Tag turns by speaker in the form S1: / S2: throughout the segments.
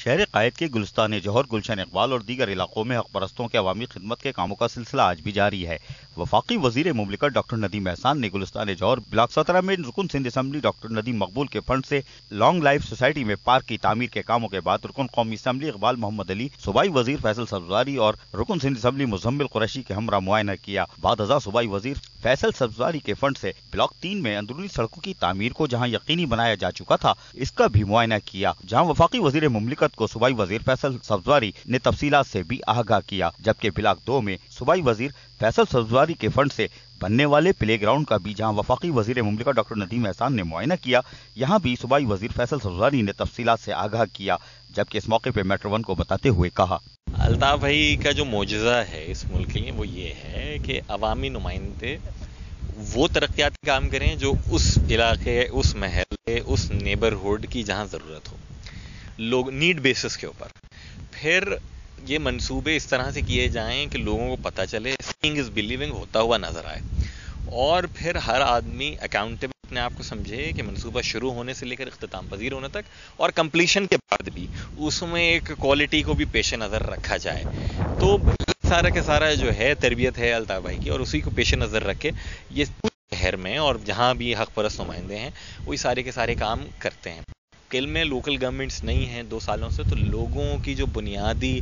S1: शहर कायद के गुलिस्तान जौहर, गुलशन इकबाल और दीगर इलाकों में हक परस्तों के अवामी खिदमत के कामों का सिलसिला आज भी जारी है। वफाकी वजीर मुमलिकत डॉक्टर नदीम एहसान ने गुलिस्तान जौहर ब्लॉक 17 में रुकन सिंध असम्बली डॉक्टर नदीम मकबूल के फंड से लॉन्ग लाइफ सोसाइटी में पार्क की तामीर के कामों के बाद रुकन कौमी असम्बली इकबाल मोहम्मद अली, सूबाई वजीर फैसल सब्जवारी और रुकन सिंध असम्बली मुजम्मिल कुरैशी के हमरा मुआयना किया। बाद अज़ा सूबाई वजीर फैसल सब्जवारी के फंड से ब्लॉक 3 में अंदरूनी सड़कों की तामीर को जहां यकीनी बनाया जा चुका था, इसका भी मुआयना किया, जहां वफाकी वजीर मुमलिकत को सूबाई वजीर फैसल सब्जवारी ने तफसीलात से भी आगाह किया। जबकि ब्लॉक 2 में सूबाई वजीर फैसल सब्जवारी के फंड से बनने वाले प्ले ग्राउंड का भी जहां वफाकी वजीर मुमलिकत डॉक्टर नदीम एहसान ने मुआयना किया, यहाँ भी सूबाई वजीर फैसल सब्जवारी ने तफसीलात से आगाह किया। जबकि इस मौके पर मेट्रो 1 को बताते हुए कहा,
S2: अल्ताफ भाई का जो मौजज़ा है इस मुल्क के लिए वो ये है कि अवामी नुमाइंदे वो तरक्याती काम करें जो उस इलाके, उस महल्ले, उस नेबरहुड की जहाँ ज़रूरत हो, लोग नीड बेसिस के ऊपर। फिर ये मंसूबे इस तरह से किए जाएं कि लोगों को पता चले, सीइंग इज़ बिलीविंग होता हुआ नज़र आए, और फिर हर आदमी अकाउंटेबल अपने आप को समझे कि मंसूबा शुरू होने से लेकर इख्तिताम पजीर होने तक और कंप्लीशन के बाद भी उसमें एक क्वालिटी को भी पेश नज़र रखा जाए। तो सारा के सारा जो है तरबियत है अल्ताफ भाई की, और उसी को पेश नज़र रख के ये शहर में और जहाँ भी हक परस्त नुमाइंदे हैं वही सारे के सारे काम करते हैं। किल में लोकल गवर्नमेंट्स नहीं हैं 2 सालों से, तो लोगों की जो बुनियादी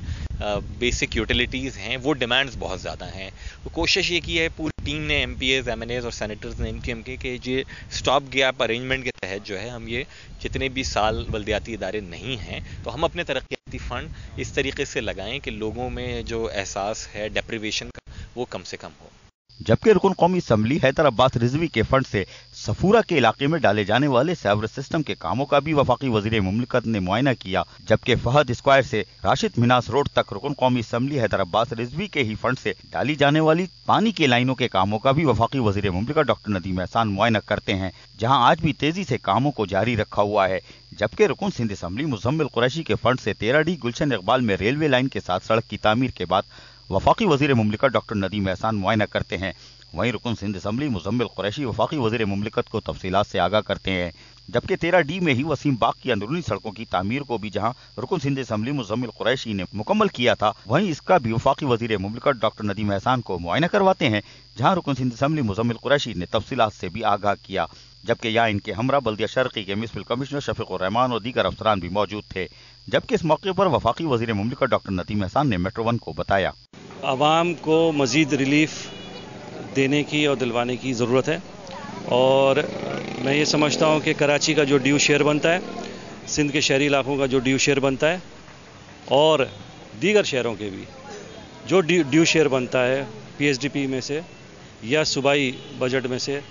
S2: बेसिक यूटिलिटीज़ हैं वो डिमांड्स बहुत ज़्यादा हैं। तो कोशिश ये की है पूरी टीम ने, MPAs, MNAs और सेनेटर्स ने MK के ये स्टॉप गैप अरेंजमेंट के तहत जो है हम ये जितने भी साल बल्दियाती इदारे नहीं हैं तो हम अपने तरक्याती फ़ंड इस तरीके से लगाएं कि लोगों में जो एहसास है डेप्रिवेशन का वो कम से कम हो।
S1: जबकि रुकन कौमी असम्बली हैदर अब्बास रिजवी के फंड से सफूरा के इलाके में डाले जाने वाले सेवरेज सिस्टम के कामों का भी वफाकी वजीर मुमलिकत ने मुआयना किया। जबकि फहद स्क्वायर से राशिद मिनास रोड तक रुकन कौमी असम्बली हैदर अब्बास रिजवी के ही फंड से डाली जाने वाली पानी के लाइनों के कामों का भी वफाकी वजीर मुमलिकत डॉक्टर नदीम एहसान मुआयना करते हैं, जहाँ आज भी तेजी से कामों को जारी रखा हुआ है। जबकि रुकन सिंध असम्बली मुजम्मिल कुरैशी के फंड से 13D गुलशन इकबाल में रेलवे लाइन के साथ सड़क की तामीर के बाद वफाकी वजीर मुमलिकत डॉक्टर नदीम एहसान मुआयना करते हैं। वहीं रुकन सिंध असम्बली मुजम्मिल कुरैशी वफाकी वजीर मुमलिकत को तफसीलात से आगाह करते हैं। जबकि 13D में ही वसीम बाग की अंदरूनी सड़कों की तामीर को भी जहां रुकन सिंध असम्बली मुजम्मिल कुरैशी ने मुकम्मल किया था, वहीं इसका भी वफाकी वजीर मुमलिकत डॉक्टर नदीम एहसान को मुआयना करवाते हैं, जहां रुकन सिंध असम्बली मुजम्मिल कुरैशी ने तफसीलात से भी आगाह किया। जबकि यहाँ इनके हमरा बल्दिया शर्की के म्युनिसिपल कमिश्नर शफीकुर रहमान और दीगर अफसरान भी मौजूद थे। जबकि इस मौके पर वफाकी वजीर मुमलिकत डॉक्टर नदीम एहसान ने मेट्रो 1 को बताया,
S3: आवाम को मजीद रिलीफ देने की और दिलवाने की ज़रूरत है, और मैं ये समझता हूँ कि कराची का जो ड्यू शेयर बनता है, सिंध के शहरी इलाकों का जो ड्यू शेयर बनता है, और दीगर शहरों के भी जो ड्यू शेयर बनता है PSDP में से या सूबाई बजट में से,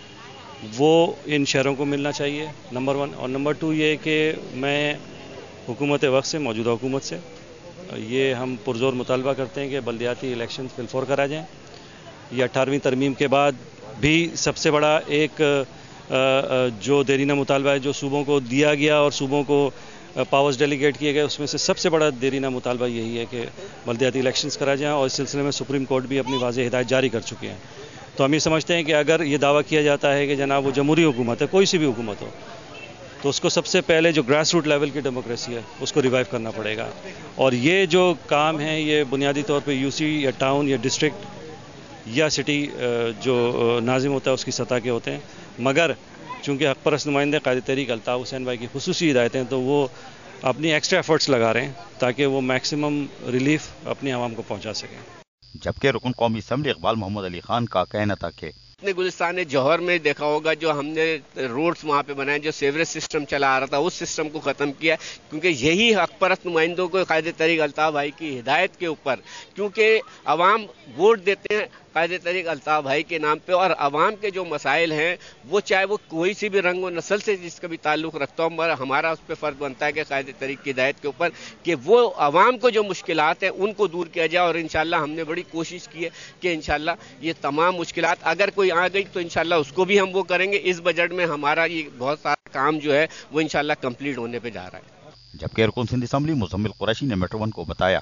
S3: वो इन शहरों को मिलना चाहिए, नंबर 1। और नंबर 2 ये कि मैं हुकूमत वक्त से, मौजूदा हुकूमत से ये हम पुरजोर मुतालबा करते हैं कि बल्दियाती इलेक्शन फिलफौर करा जाएँ। ये 18वीं तरमीम के बाद भी सबसे बड़ा एक जो देरीना मुतालबा है जो सूबों को दिया गया और सूबों को पावर्स डेलीगेट किए गए, उसमें से सबसे बड़ा देरीना मुतालबा यही है कि बल्दियाती इलेक्शंस करा जाएँ, और इस सिलसिले में सुप्रीम कोर्ट भी अपनी वाज़ेह हिदायत जारी कर चुके हैं। तो हम ये समझते हैं कि अगर ये दावा किया जाता है कि जनाब वो जमहूरी हुकूमत है, कोई सी भी हुकूमत हो, तो उसको सबसे पहले जो ग्रास रूट लेवल की डेमोक्रेसी है उसको रिवाइव करना पड़ेगा। और ये जो काम है ये बुनियादी तौर पे UC या टाउन या डिस्ट्रिक्ट या सिटी जो नाजिम होता है उसकी सतह के होते हैं, मगर चूँकि हक परस्त नुमाइंदे कायद तहरीक अल्ताफ़ हुसैन भाई की खुसूसी हिदायतें, तो वो अपनी एक्स्ट्रा एफर्ट्स लगा रहे हैं ताकि वो मैक्सिमम रिलीफ अपनी आवाम को पहुँचा सकें।
S1: जबकि रुकन कौमी असम्बली इकबाल मोहम्मद अली खान का कहना था कि
S4: अपने गुलिस्तान जौहर में देखा होगा जो हमने रोड्स वहाँ पे बनाए, जो सेवरेज सिस्टम चला आ रहा था उस सिस्टम को ख़त्म किया, क्योंकि यही हक परस्त नुमाइंदों को कायदे तरीक अल्ताफ़ भाई की हिदायत के ऊपर, क्योंकि अवाम वोट देते हैं कायदे तरीक अल्ताफ़ भाई के नाम पे, और अवाम के जो मसाइल हैं वो चाहे वो कोई सी भी रंग व नस्ल से जिसका भी ताल्लुक़ रखता हो, मगर हमारा उस पर फ़र्ज बनता है कि कायदे तरीक की हिदायत के ऊपर कि वो अवाम को जो मुश्किलात हैं उनको दूर किया जाए। और इंशाल्लाह हमने बड़ी कोशिश की है कि इंशाल्लाह ये तमाम मुश्किलात अगर कोई आ गई तो इंशाल्लाह उसको भी हम वो करेंगे। इस बजट में हमारा ये बहुत सारा काम जो है वो इंशाल्लाह कंप्लीट होने पे जा रहा है।
S1: जबकि रुकन सिंध असम्बली मुजम्मिल कुरैशी ने मेट्रो 1 को बताया,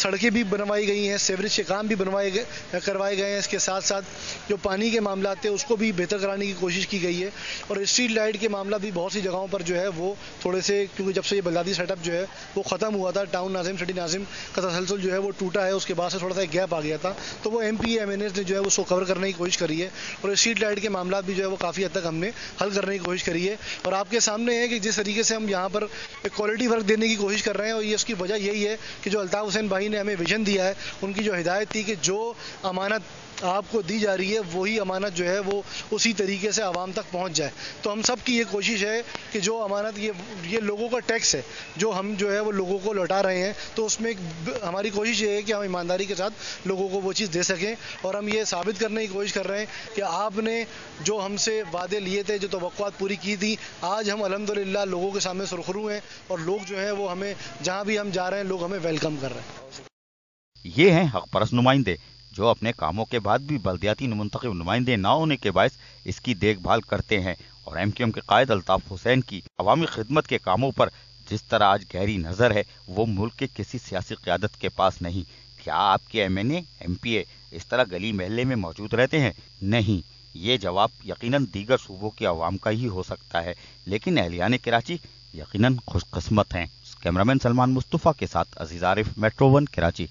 S5: سڑکیں بھی بنوائی گئی ہیں, سیوریج کے کام بھی کروائے گئے ہیں. اس کے ساتھ ساتھ جو پانی کے معاملات ہیں اس کو بھی بہتر کرانے کی کوشش کی گئی ہے. اور اسٹریٹ لائٹ کے معاملہ بھی بہت سی جگہوں پر جو ہے وہ تھوڑے سے, کیونکہ جب سے یہ بلدیاتی سیٹ اپ جو ہے وہ ختم ہوا تھا, ٹاؤن ناظم سٹی ناظم کا تسلسل جو ہے وہ ٹوٹا ہے, اس کے بعد سے تھوڑا سا گیپ آ گیا تھا, تو وہ MPA MNAs نے جو ہے اس کو کور کرنے کی کوشش کری ہے. اور اسٹریٹ لائٹ کے معاملات بھی جو ہے وہ کافی حد تک ہم نے حل کرنے کی کوشش کری ہے. اور آپ کے سامنے ہے کہ جس طریقے سے ہم یہاں پر ایک کوالٹی ورک دینے کی کوشش کر رہے ہیں, اور یہ اس کی وجہ یہی ہے کہ جو الطاف حسین بھائی نے ہمیں ویژن دیا ہے, ان کی جو ہدایت تھی کہ جو امانت آپ کو دی جا رہی ہے وہی امانت جو ہے وہ اسی طریقے سے عوام تک پہنچ جائے. تو ہم سب کی یہ کوشش ہے کہ جو امانت یہ لوگوں کا ٹیکس ہے جو ہم جو ہے وہ لوگوں کو لوٹا رہے ہیں, تو اس میں ہماری کوشش یہ ہے کہ ہم ایمانداری کے ساتھ لوگوں کو وہ چیز دے سکیں. اور ہم یہ ثابت کرنے کی کوشش کر رہے ہیں کہ آپ نے جو ہم سے وعدے لیے تھے, جو توقعات پوری کی تھی, آج ہم الحمدللہ لوگوں کے سامنے سرخرو ہیں, اور لوگ جو ہیں وہ ہمیں جہاں بھی ہم جا رہے ہیں لوگ ہمیں ویلکم کر رہے ہیں.
S1: یہ ہیں حق پرست نمائندے جو اپنے کاموں کے بعد بھی بلدیاتی منتخب نمائندے نہ ہونے کے باعث اس کی دیکھ بھال کرتے ہیں. اور MQM کے قائد الطاف حسین کی عوامی خدمت کے کاموں پر جس طرح آج گہری نظر ہے وہ ملک کے کسی سیاسی قیادت کے پاس نہیں. کیا آپ کے MNA MPA اس طرح گلی محلے میں موجود رہتے ہیں؟ نہیں. یہ جواب یقیناً دیگر صوبوں کے عوام کا ہی ہو سکتا ہے, لیکن اہلیان کراچی یقیناً خوش قسمت ہیں. کیمرامین سلمان مصطفیٰ کے ساتھ عزیز عارف, میٹرو 1 کراچی.